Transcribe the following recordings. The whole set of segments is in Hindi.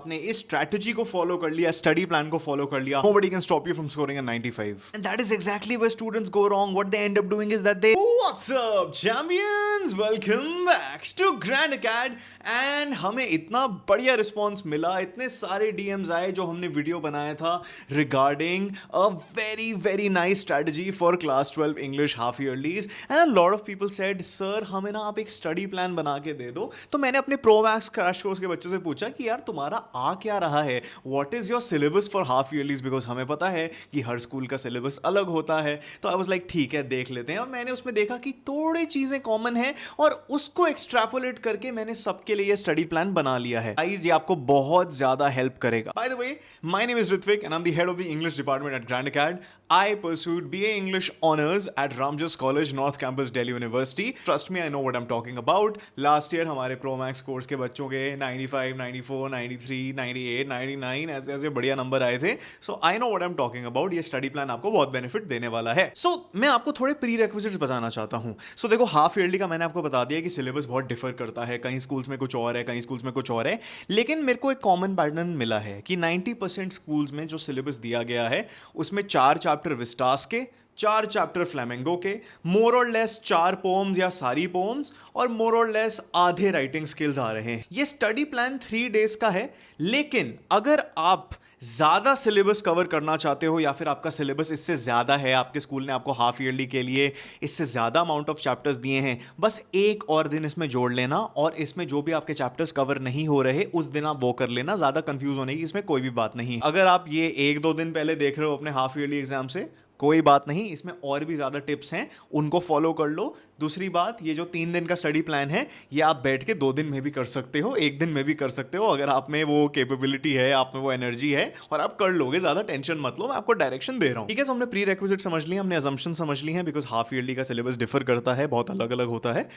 आपने इस स्ट्रैटेजी को फॉलो कर लिया, स्टडी प्लान को फॉलो कर लिया, nobody can stop you from scoring a 95. And that is exactly where students go wrong. What they end up doing is that they, what's up champions, welcome back to Grand Acad. And हमें इतना बढ़िया रिस्पॉन्स मिला, इतने सारे DMs आए जो हमने वीडियो बनाया था regarding a very very nice strategy for class 12 English half yearlies. And a lot of people said, sir हमें ना आप एक स्टडी प्लान बना के दे दो. तो मैंने अपने प्रो मैक्स क्रैश कोर्स के बच्चों से पूछा कि यार तुम्हारा आ क्या रहा है, what is your syllabus for half yearlies, because हमें पता है कि हर स्कूल का सिलेबस अलग होता है. तो आई वाज लाइक ठीक है देख लेते हैं. और मैंने उसमें देखा कि थोड़ी चीजें कॉमन है और उसको एक्सट्रैपोलेट करके मैंने सबके लिए स्टडी प्लान बना लिया है. गाइस ये आपको बहुत ज्यादा हेल्प करेगा. By the way my name is Ritwik and I am the head of the English department at Grand Acad. I pursued BA English Honours at Ramjas College, North Campus, Delhi University. Trust me, I know what I'm talking about. Last year हमारे Pro Max कोर्स के बच्चों के 95, 94, 93, 98, 99 ऐसे ऐसे बढ़िया नंबर आए थे. So I know what I'm talking about. ये स्टडी प्लान आपको बहुत बेनिफिट देने वाला है. So मैं आपको थोड़े प्री रिक्विजिट्स बताना चाहता हूँ. So देखो हाफ ईयरली का मैंने आपको बता दिया कि सिलेबस बहुत डिफर करता है. कहीं स्कूल्स में कुछ और है, कहीं स्कूल्स में कुछ और है. लेकिन मेरे को एक कॉमन पैटर्न मिला है कि 90% स्कूल्स में जो सिलेबस दिया गया है उसमें 4 चैप्टर विस्टास के, 4 चैप्टर फ्लैमिंगो के, मोर और लेस 4 पोम्स या सारी पोम्स और मोर और लेस आधे राइटिंग स्किल्स आ रहे हैं. ये स्टडी प्लान 3 डेज का है. लेकिन अगर आप ज्यादा सिलेबस कवर करना चाहते हो या फिर आपका सिलेबस इससे ज्यादा है, आपके स्कूल ने आपको हाफ ईयरली के लिए इससे ज्यादा अमाउंट ऑफ चैप्टर्स दिए हैं, बस एक और दिन इसमें जोड़ लेना और इसमें जो भी आपके चैप्टर्स कवर नहीं हो रहे उस दिन आप वो कर लेना. ज्यादा कंफ्यूज होने की इसमें कोई भी बात नहीं. अगर आप ये 1-2 दिन पहले देख रहे हो अपने हाफ ईयरली एग्जाम से, कोई बात नहीं, इसमें और भी ज्यादा टिप्स हैं, उनको फॉलो कर लो. दूसरी बात, ये जो 3 दिन का स्टडी प्लान है ये आप बैठ के 2 दिन में भी कर सकते हो, 1 दिन में भी कर सकते हो. अगर आप में वो कैपेबिलिटी है, आप में वो एनर्जी है और आप कर लोगे, ज्यादा टेंशन मत लो, मैं आपको डायरेक्शन दे रहा हूं. ठीक है, हमने प्री रिक्विजिट समझ लिया, हमने अजम्पशन समझ ली है, बिकॉज हाफ ईयरली का सिलेबस डिफर करता है, बहुत अलग अलग होता है.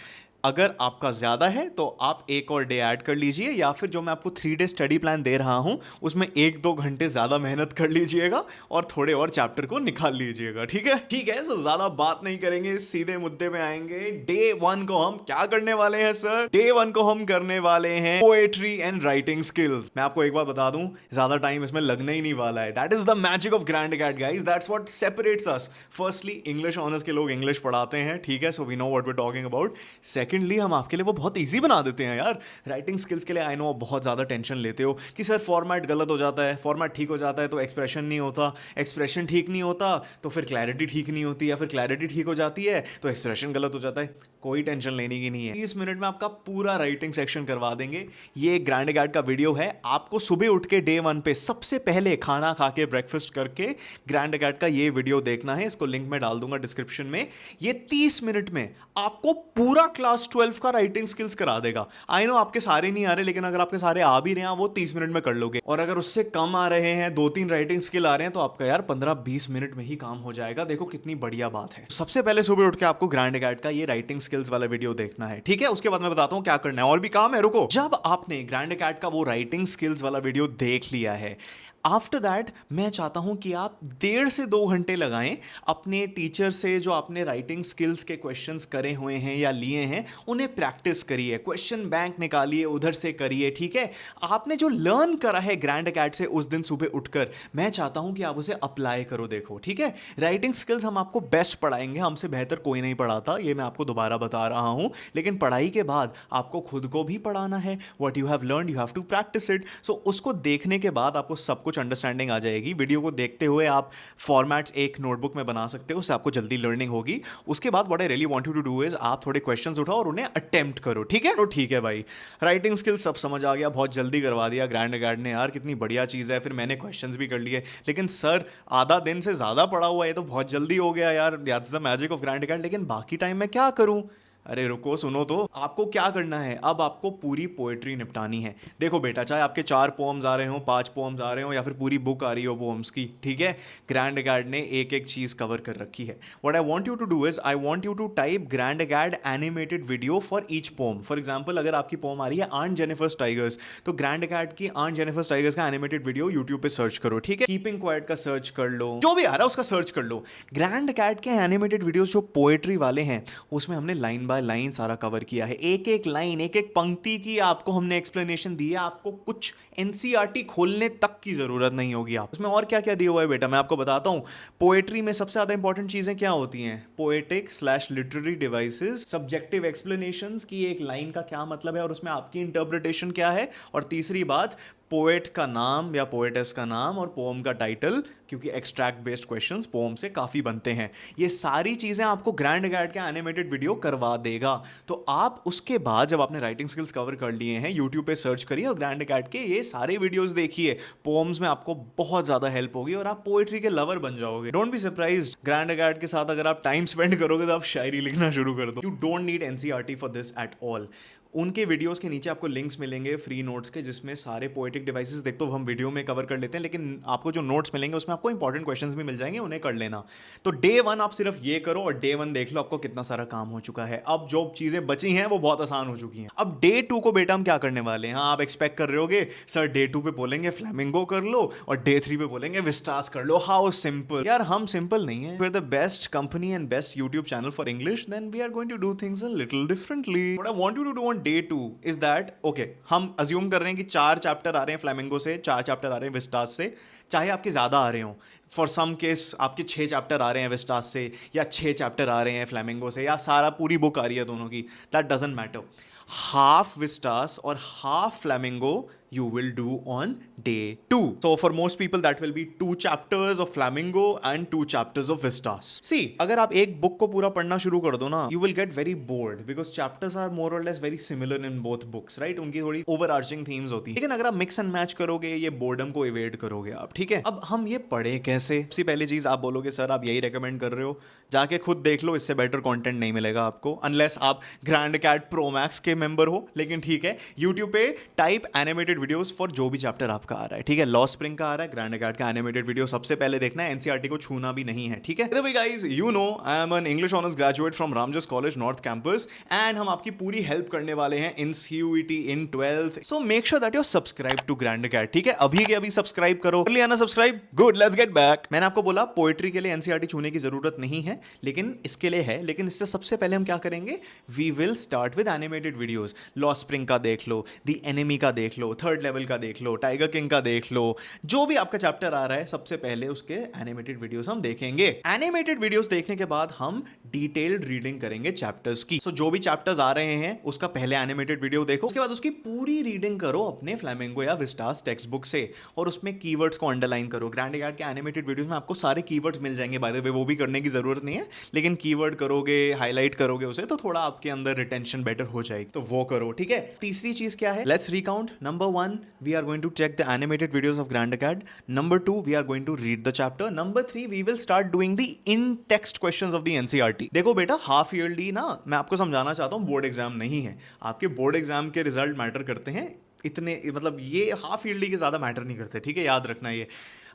अगर आपका ज्यादा है तो आप एक और डे ऐड कर लीजिए, या फिर जो मैं आपको 3 डे स्टडी प्लान दे रहा हूं उसमें 1-2 घंटे ज्यादा मेहनत कर लीजिएगा और थोड़े और चैप्टर को निकाल लीजिएगा. ठीक है ठीक है. सो ज्यादा बात नहीं करेंगे, सीधे मुद्दे में आएंगे. डे 1 को हम क्या करने वाले हैं सर? डे 1 को हम करने वाले हैं पोएट्री एंड राइटिंग स्किल्स. मैं आपको एक बार बता दूं, ज्यादा टाइम इसमें लगने ही नहीं वाला है. That is the magic of Grand Acad guys. That's what separates us. Firstly English honours के लोग इंग्लिश पढ़ाते हैं, ठीक है, so we know what we are talking about. Secondly हम आपके लिए वो बहुत ईजी बना देते हैं यार. राइटिंग स्किल्स के लिए आई नो बहुत ज्यादा टेंशन लेते हो कि सर फॉर्मेट गलत हो जाता है, फॉर्मेट ठीक हो जाता है तो एक्सप्रेशन नहीं होता, एक्सप्रेशन ठीक नहीं होता तो फिर क्लैरिटी ठीक नहीं होती, या फिर क्लैरिटी ठीक हो जाती है तो एक्सप्रेशन गलत हो जाता है. कोई टेंशन लेने की नहीं है. 30 मिनट में आपका पूरा राइटिंग सेक्शन करवा देंगे. ये ग्रैंड अकेड का वीडियो है. आपको सुबह उठ के डे 1 पे सबसे पहले खाना खा के ब्रेकफास्ट करके ग्रैंड अकेड का ये वीडियो देखना है. इसको लिंक मैं डाल दूंगा डिस्क्रिप्शन में. ये 30 मिनट में आपको पूरा क्लास 12 का राइटिंग स्किल्स करा देगा. आई नो आपके सारे नहीं आ रहे, लेकिन अगर आपके सारे आ भी रहे हैं वो 30 मिनट में कर लोगे. और अगर उससे कम आ रहे हैं, 2-3 राइटिंग स्किल आ रहे हैं, तो आपका यार 15-20 मिनट में ही काम हो जाएगा. देखो कितनी बढ़िया बात है. सबसे पहले सुबह उठ के आपको ग्रैंड अकेड का ये राइटिंग स्किल्स वाला वीडियो देखना है, ठीक है. उसके बाद मैं बताता हूं क्या करना है. और भी काम है, रुको. जब आपने ग्रैंड अकेड का वो राइटिंग स्किल्स वाला वीडियो देख लिया है, आफ्टर दैट मैं चाहता हूं कि आप 1.5 से 2 घंटे लगाएं अपने टीचर से जो आपने राइटिंग स्किल्स के क्वेश्चंस करे हुए हैं या लिए हैं उन्हें प्रैक्टिस करिए. क्वेश्चन बैंक निकालिए, उधर से करिए, ठीक है. आपने जो लर्न करा है ग्रैंड अकेड से उस दिन सुबह उठकर, मैं चाहता हूं कि आप उसे अप्लाई करो. देखो ठीक है, राइटिंग स्किल्स हम आपको बेस्ट पढ़ाएंगे, हमसे बेहतर कोई नहीं पढ़ाता, ये मैं आपको दोबारा बता रहा हूं. लेकिन पढ़ाई के बाद आपको खुद को भी पढ़ाना है. What you have learned you have to practise it. So उसको देखने के बाद आपको सब कुछ अंडरस्टैंडिंग आ जाएगी. वीडियो को देखते हुए आप फॉर्मेट्स एक नोटबुक में बना सकते हो, उससे आपको जल्दी लर्निंग होगी. उसके बाद what I really want you to do is आप थोड़े क्वेश्चंस उठाओ और उन्हें अटेम्प्ट करो. ठीक है, तो ठीक है भाई, राइटिंग स्किल्स सब समझ आ गया, बहुत जल्दी करवा दिया ग्रैंड अकेड ने. यार कितनी बढ़िया चीज़ है. फिर मैंने क्वेश्चंस भी कर लिए, लेकिन सर आधा दिन से ज़्यादा पढ़ा हुआ है तो बहुत जल्दी हो गया यार. That's the magic of Grand Acad. लेकिन बाकी टाइम में क्या करूँ? अरे रुको, सुनो तो. आपको क्या करना है, अब आपको पूरी पोएट्री निपटानी है. देखो बेटा, चाहे आपके 4 पोम्स आ रहे हो, 5 पोम्स आ रहे हो, या फिर पूरी बुक आ रही हो पोम्स की, ठीक है, ग्रैंड अकेड ने एक एक चीज़ कवर कर रखी है. What I want you to do is I want you to type Grand Acad animated video for each poem. For example, अगर आपकी पोम आ रही है आंट जेनिफर्स टाइगर्स, तो ग्रैंड अकेड की आंट जेनिफर्स टाइगर्स का एनिमेटेड वीडियो यूट्यूब पे सर्च करो. ठीक है, कीपिंग क्वाइट का सर्च कर लो, जो भी आ रहा है उसका सर्च कर लो. ग्रैंड अकेड के एनिमेटेड वीडियोस जो पोएट्री वाले हैं उसमें हमने लाइन बाय लाइन सारा कवर किया है, एक एक लाइन, एक एक पंक्ति की आपको हमने एक्सप्लेनेशन दी है। आपको कुछ एनसीईआरटी खोलने तक की जरूरत नहीं होगी। आप उसमें और क्या क्या दिया हुआ है बेटा, मैं आपको बताता हूं। पोएट्री में सबसे ज्यादा इंपॉर्टेंट चीजें क्या होती हैं? Poetic slash literary devices, subjective explanations की एक लाइन का क्या मतलब है और उसमें आपकी इंटरप्रिटेशन क्या है, और तीसरी बात पोएट का नाम या पोएटेस का नाम और पोम का टाइटल, क्योंकि एक्सट्रैक्ट बेस्ड क्वेश्चंस पोम से काफ़ी बनते हैं। ये सारी चीज़ें आपको ग्रैंड गाइड के एनिमेटेड वीडियो करवा देगा। तो आप उसके बाद जब आपने राइटिंग स्किल्स कवर कर लिए हैं, यूट्यूब पे सर्च करिए और ग्रैंड गाइड के ये सारे वीडियोस देखिए। पोम्स में आपको बहुत ज़्यादा हेल्प होगी और आप पोएट्री के लवर बन जाओगे। Don't be surprised, grand guide के साथ अगर आप टाइम स्पेंड करोगे तो आप शायरी लिखना शुरू कर दो। You don't need NCERT for this at all. उनके वीडियोस के नीचे आपको लिंक्स मिलेंगे फ्री नोट्स के, जिसमें सारे पोएटिक डिवाइसेस देख तो हम वीडियो में कवर कर लेते हैं, लेकिन आपको जो नोट्स मिलेंगे उसमें आपको इंपॉर्टेंट क्वेश्चंस भी मिल जाएंगे, उन्हें कर लेना। तो डे 1 आप सिर्फ ये करो और डे 1 देख लो आपको कितना सारा काम हो चुका है। अब जो चीज़ें बची हैं वो बहुत आसान हो चुकी हैं। अब डे 2 को बेटा हम क्या करने वाले हैं? हाँ, आप एक्सपेक्ट कर रहे होगे सर डे 2 पे बोलेंगे फ्लैमिंगो कर लो और डे 3 पे बोलेंगे विस्टास कर लो। हाउ सिंपल यार, हम सिंपल नहीं है। The best company and best YouTube channel for English, then we are going to do things a little differently. What I want you to do on day 2 is that okay, हम अज्यूम कर रहे हैं कि 4 चैप्टर आ रहे हैं फ्लैमिंगो से, 4 चैप्टर आ रहे हैं विस्टास से, चाहे आपके ज़्यादा आ रहे हों। फॉर सम केस आपके 6 चैप्टर आ रहे हैं विस्टास से, या 6 चैप्टर आ रहे हैं फ्लैमिंगो से, या सारा पूरी बुक आ रही है दोनों की, that doesn't matter. Half Vistas और half Flamingo you will do on day 2. So for most people that will be 2 chapters of Flamingo and 2 chapters of Vistas. See, अगर आप एक बुक को पूरा पढ़ना शुरू कर दो ना, you will get very bored because chapters are more or less very similar in both books, right? उनकी थोड़ी overarching themes होती है। लेकिन अगर आप mix and match करोगे, ये boredom को evade करोगे आप, ठीक है? अब हम ये पढ़े कैसे? सबसे पहली चीज आप बोलोगे सर आप यही रेकमेंड कर रहे हो, जाके खुद देख लो, इससे बेटर कंटेंट नहीं मिलेगा आपको अनलेस आप ग्रैंड कैट प्रो मैक्स के मेंबर हो। लेकिन ठीक है, यूट्यूब पे टाइप एनिमेटेड वीडियोस फॉर जो भी चैप्टर आपका आ रहा है, ठीक है? लॉ स्प्रिंग का आ रहा है, ग्रैंड कैट का एनिमेटेड वीडियो सबसे पहले देखना है, एनसीईआरटी को छूना भी नहीं है, ठीक है? Anyway guys, you know I am an English honors graduate from Ramjas College North Campus and हम आपकी पूरी हेल्प करने वाले हैं इन CUET in 12th. So make sure that you're subscribed to Grand Cat, ठीक है? अभी के अभी सब्सक्राइब करो। कर लिया ना subscribe? Good, let's get back. मैंने आपको बोला पोएट्री के लिए एनसीईआरटी छूने की जरूरत नहीं है, लेकिन इसके लिए है। लेकिन इससे सबसे पहले हम क्या करेंगे? We will start with animated videos. लॉ स्प्रिंग का देख लो, द एनिमी का देख लो, थर्ड लेवल का देख लो, टाइगर किंग का देख लो, जो भी आपका चैप्टर आ रहा है सबसे पहले उसके एनिमेटेड वीडियोस हम देखेंगे। एनिमेटेड वीडियोस देखने के बाद हम डिटेल्ड रीडिंग करेंगे चैप्टर्स की। सो जो भी चैप्टर्स आ रहे हैं उसका पहले एनिमेटेड वीडियो देखो, उसके बाद उसकी पूरी रीडिंग करो अपने फ्लैमिंगो या विस्टास टेक्स्ट बुक से, और उसमें कीवर्ड्स को अंडरलाइन करो। ग्रैंड कैट के एनिमेटेड वीडियोस में आपको सारे कीवर्ड्स मिल जाएंगे, बाय द वे वो भी करने की जरूरत नहीं है, लेकिन कीवर्ड करोगे, हाईलाइट करोगे उसे, तो थोड़ा आपके अंदर रिटेंशन बेटर हो जाएगी, तो वो करो, ठीक है? तीसरी चीज क्या है? Let's recount. Number 1, we are going to check the animated videos of Grand Cat. Number 2, we are going to read the chapter. Number 3, we will start doing the in-text questions of the NCERT. देखो बेटा, हाफ ईयरली ना मैं आपको समझाना चाहता हूँ, बोर्ड एग्जाम नहीं है। आपके बोर्ड एग्जाम के रिजल्ट मैटर करते हैं इतने, मतलब ये हाफ ईयरली के ज़्यादा मैटर नहीं करते, ठीक है? याद रखना ये।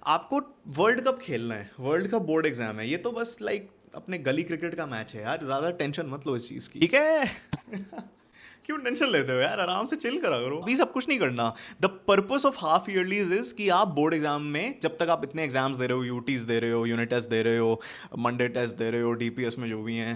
आपको वर्ल्ड कप खेलना है, वर्ल्ड कप बोर्ड एग्जाम है, ये तो बस लाइक अपने गली क्रिकेट का मैच है यार, ज़्यादा टेंशन मत लो इस चीज़ की, ठीक है? क्यों टेंशन लेते हो यार, आराम से चिल करा करो। अभी सब कुछ नहीं करना। The purpose of half yearlies is कि आप बोर्ड एग्जाम में जब तक आप इतने एग्जाम्स दे रहे हो, यूटीज दे रहे हो, यूनिट टेस्ट दे रहे हो, मंडे टेस्ट दे रहे हो, डीपीएस में जो भी हैं,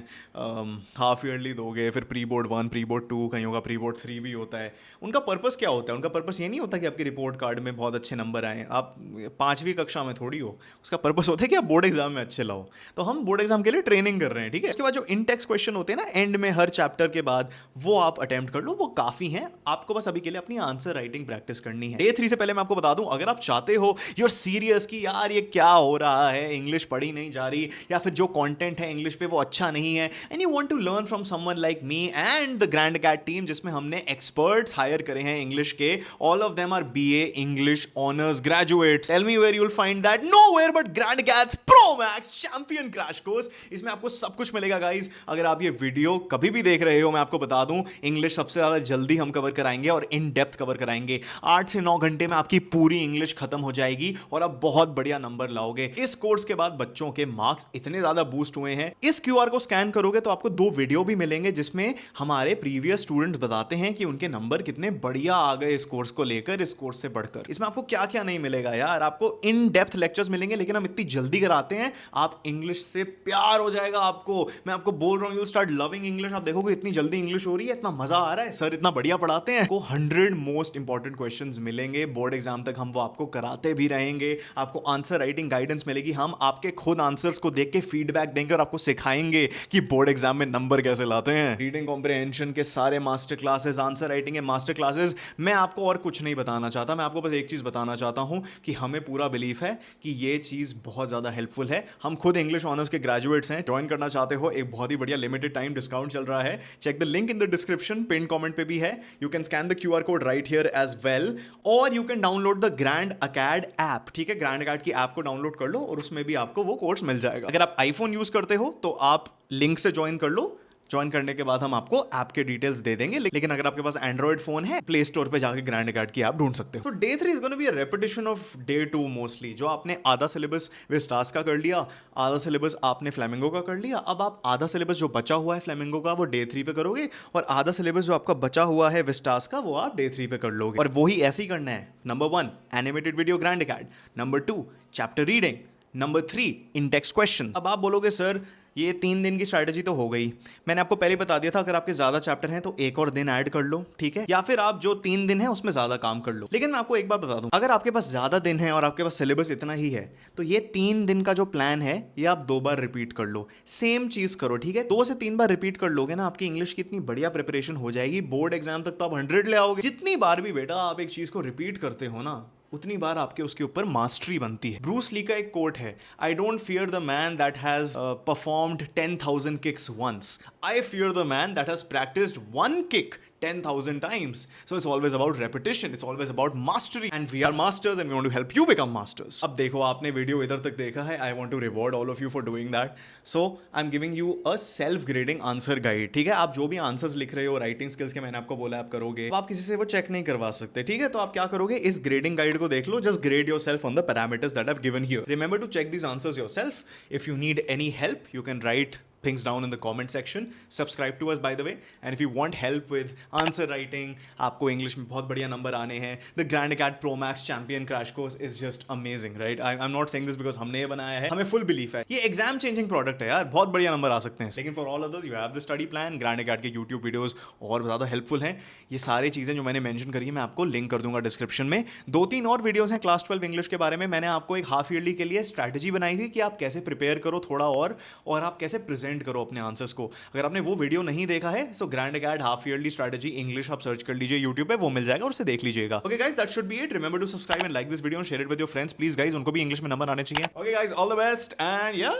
हाफ ईयरली दोगे, फिर प्री बोर्ड 1, प्री बोर्ड 2, कहीं होगा प्री बोर्ड 3 भी होता है। उनका पर्पस क्या होता है? उनका पर्पस ये नहीं होता कि आपके रिपोर्ट कार्ड में बहुत अच्छे नंबर आए, आप 5वीं कक्षा में थोड़ी हो। उसका पर्पस होता है कि आप बोर्ड एग्जाम में अच्छे लाओ। तो हम बोर्ड एग्जाम के लिए ट्रेनिंग कर रहे हैं, ठीक है? उसके बाद जो इन टेक्स्ट क्वेश्चन होते हैं ना एंड में हर चैप्टर के बाद, वो आप अटेम्प्ट कर लो, वो काफी हैं। आपको बस अभी के लिए अपनी आंसर राइटिंग प्रैक्टिस करनी है। डे 3 से पहले मैं आपको बता दूं, अगर आप चाहते हो, यू आर सीरियस कि यार ये क्या हो रहा है, इंग्लिश पढ़ी नहीं जा रही, या फिर जो कंटेंट है इंग्लिश पे वो अच्छा नहीं है, and you want to learn from someone like me and the Grand Cat team, जिसमें हमने एक्सपर्ट्स हायर करे हैं इंग्लिश के, all of them are BA English honours graduates. Tell me where you will find that? Nowhere but Grand Cat's pro max champion crash course. इसमें आपको सब कुछ मिलेगा गाइस। अगर आप ये वीडियो कभी भी देख रहे हो, मैं आपको बता दूं, इंग्लिश सबसे ज्यादा जल्दी हम कवर कराएंगे और इन डेप्थ कवर कराएंगे। 8 से 9 घंटे में आपकी पूरी इंग्लिश खत्म हो जाएगी और आप बहुत बढ़िया नंबर लाओगे। इस कोर्स के बाद बच्चों के मार्क्स इतने ज्यादा बूस्ट हुए हैं, इस क्यूआर को स्कैन करोगे तो आपको 2 वीडियो भी मिलेंगे जिसमें हमारे प्रीवियस स्टूडेंट्स बताते हैं कि उनके नंबर कितने बढ़िया आ गए इस कोर्स को लेकर, इस कोर्स से बढ़कर। इसमें आपको क्या क्या नहीं मिलेगा यार, आपको इन डेप्थ लेक्चर्स मिलेंगे, लेकिन हम इतनी जल्दी कराते हैं आप इंग्लिश से प्यार हो जाएगा आपको। मैं आपको बोल रहा हूं, यू स्टार्ट लविंग इंग्लिश। आप देखोगे इतनी जल्दी इंग्लिश हो रही है, इतना मजा आ रहा है, सर इतना बढ़िया पढ़ाते हैं। आपको 100 मोस्ट इंपॉर्टेंट क्वेश्चंस मिलेंगे, बोर्ड एग्जाम तक हम वो आपको कराते भी रहेंगे। आपको आंसर राइटिंग गाइडेंस मिलेगी, हम आपके खुद आंसर्स को देख के फीडबैक देंगे और आपको सिखाएंगे कि बोर्ड एग्जाम में नंबर कैसे लाते हैं। रीडिंग कॉम्प्रिहेंशन के सारे मास्टर क्लासेस, आंसर राइटिंग के मास्टर क्लासेस। मैं आपको और कुछ नहीं बताना चाहता, मैं आपको बस एक चीज बताना चाहता हूं कि हमें पूरा बिलीफ है कि ये चीज बहुत ज्यादा हेल्पफुल है। हम खुद इंग्लिश ऑनर्स के ग्रेजुएट्स हैं। ज्वाइन करना चाहते हो, एक बहुत ही बढ़िया लिमिटेड टाइम डिस्काउंट चल रहा है। Check the link in the description, pin comment पे भी है। You can scan the QR code right here as well, और you can download the Grand Acad app. ठीक है, ग्रैंड अकेड की ऐप को डाउनलोड कर लो और उसमें भी आपको वो कोर्स मिल जाएगा। अगर आप आईफोन यूज करते हो तो आप लिंक से ज्वाइन कर लो। ज्वाइन करने के बाद हम आपको ऐप के डिटेल्स दे देंगे, लेकिन अगर आपके पास एंड्रॉइड फोन है, प्ले स्टोर पे जाके ग्रैंड अकेड की ऐप ढूंढ सकते हो। तो day 3 is gonna be a repetition of day 2 mostly. जो आपने आधा सिलेबस विस्टास का कर लिया, आधा सिलेबस आपने फ्लेमिंगो का कर लिया, अब आप आधा सिलेबस जो बचा हुआ है फ्लेमिंगो का वो डे 3 पे करोगे, और आधा सिलेबस जो आपका बचा हुआ है विस्टास का वो आप डे 3 पे कर लोगे। और वही ऐसे ही करना है। Number 1 animated video Grand Acad, number 2 chapter reading, number 3 index question. अब आप बोलोगे सर ये 3 दिन की स्ट्रैटेजी तो हो गई, मैंने आपको पहले बता दिया था अगर आपके ज्यादा चैप्टर हैं तो एक और दिन ऐड कर लो, ठीक है, या फिर आप जो 3 दिन है उसमें ज्यादा काम कर लो। लेकिन मैं आपको एक बात बता दूं, अगर आपके पास ज्यादा दिन है और आपके पास सिलेबस इतना ही है तो ये 3 दिन का जो प्लान है ये आप 2 बार रिपीट कर लो। सेम चीज करो, ठीक है, 2 से 3 बार रिपीट कर लोगे ना, आपकी इंग्लिश की इतनी बढ़िया प्रिपरेशन हो जाएगी, बोर्ड एग्जाम तक तो आप 100 ले आओगे। जितनी बार भी बेटा आप एक चीज को रिपीट करते हो ना, उतनी बार आपके उसके ऊपर मास्टरी बनती है। ब्रूस ली का एक कोट है, I don't fear the man that has performed 10,000 kicks once, I fear the man that has practised one kick 10,000 times. So it's always about repetition, it's always about mastery, and we are masters and we want to help you become masters. अब देखो आपने वीडियो इधर तक देखा है, I want to reward all of you for doing that. So I'm giving you a self grading answer guide. ठीक है, आप जो भी आंसर्स लिख रहे हो राइटिंग स्किल्स के, मैंने आपको बोला आप करोगे, तो आप किसी से वो चेक नहीं करवा सकते, ठीक है, तो आप क्या करोगे, इस ग्रेडिंग गाइड को देख लो, just grade yourself on the parameters that I've given here. Remember to check these answers yourself. If you need any help, you can write things down in the comment section. Subscribe to us by the way, and if you want help with answer writing, आपको इंग्लिश में बहुत बढ़िया नंबर आने हैं, the Grand Acad Pro Max Champion Crash Course is just amazing, right? I'm not saying this because हमने ये बनाया है, हमें full belief है ये एग्जाम चेंजिंग प्रोडक्ट है यार, बहुत बढ़िया नंबर आ सकते हैं। लेकिन for all others you have the study plan, Grand Acad के YouTube वीडियोस और ज़्यादा हेल्पफुल हैं। ये सारी चीज़ें जो मैंने मेंशन करी है मैं आपको लिंक कर दूंगा डिस्क्रिप्शन में। 2-3 और वीडियोस हैं क्लास 12 इंग्लिश के बारे में, मैंने आपको एक हाफ ईयरली के लिए स्ट्रैटेजी बनाई थी कि आप कैसे प्रिपेयर करो थोड़ा और आप कैसे प्रेजेंट करो अपने आंसर्स को। अगर आपने वो वीडियो नहीं देखा है so Grand Acad half yearly strategy English आप सर्च कर लीजिए यूट्यूब पे, वो मिल जाएगा और उसे देख लीजिएगा। Okay guys, that should be it. Remember to subscribe and like this video and share it with your friends please guys, उनको भी इंग्लिश में नंबर आने चाहिए। Okay guys, all the best and yeah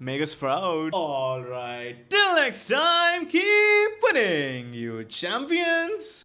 make us proud. Alright, till next time, keep winning you champions.